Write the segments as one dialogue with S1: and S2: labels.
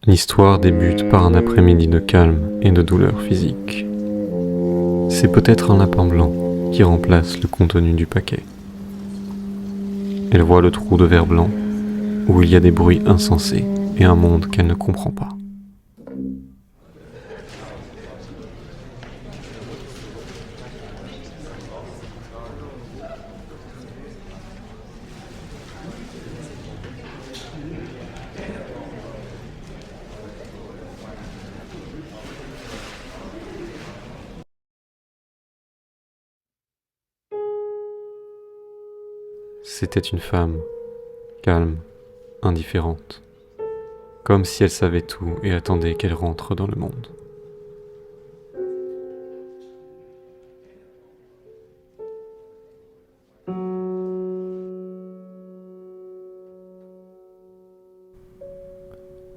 S1: L'histoire débute par un après-midi de calme et de douleur physique. C'est peut-être un lapin blanc qui remplace le contenu du paquet. Elle voit le trou de verre blanc où il y a des bruits insensés et un monde qu'elle ne comprend pas. C'était une femme, calme, indifférente, comme si elle savait tout et attendait qu'elle rentre dans le monde.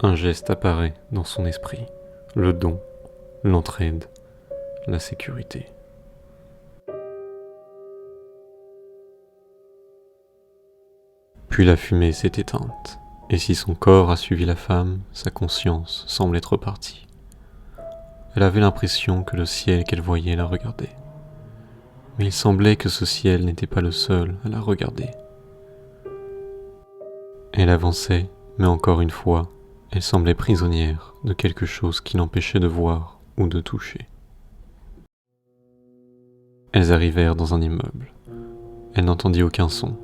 S1: Un geste apparaît dans son esprit, le don, l'entraide, la sécurité. Puis la fumée s'est éteinte, et si son corps a suivi la femme, sa conscience semble être partie. Elle avait l'impression que le ciel qu'elle voyait la regardait. Mais il semblait que ce ciel n'était pas le seul à la regarder. Elle avançait, mais encore une fois, elle semblait prisonnière de quelque chose qui l'empêchait de voir ou de toucher. Elles arrivèrent dans un immeuble. Elle n'entendit aucun son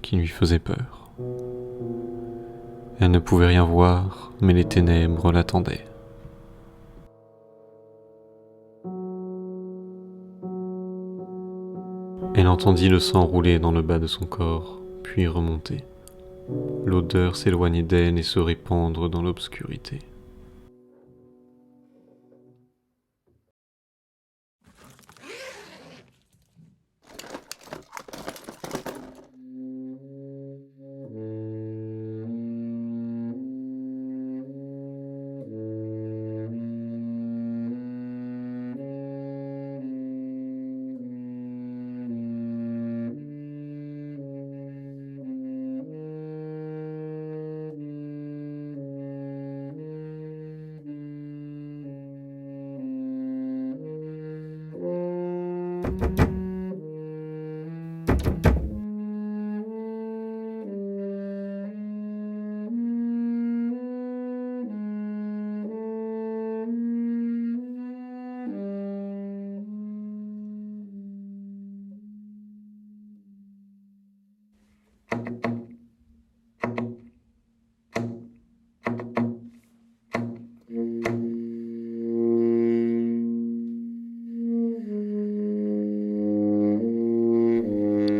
S1: qui lui faisait peur. Elle ne pouvait rien voir, mais les ténèbres l'attendaient. Elle entendit le sang rouler dans le bas de son corps, puis remonter. L'odeur s'éloignait d'elle et se répandre dans l'obscurité.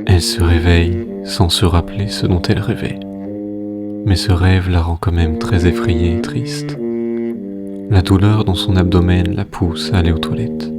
S1: Elle se réveille sans se rappeler ce dont elle rêvait. Mais ce rêve la rend quand même très effrayée et triste. La douleur dans son abdomen la pousse à aller aux toilettes.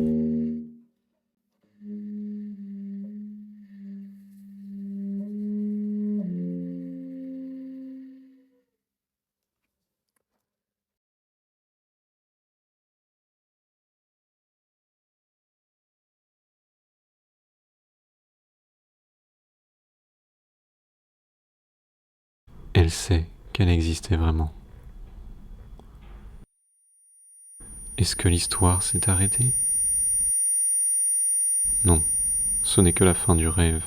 S1: Elle sait qu'elle existait vraiment. Est-ce que l'histoire s'est arrêtée ? Non, ce n'est que la fin du rêve.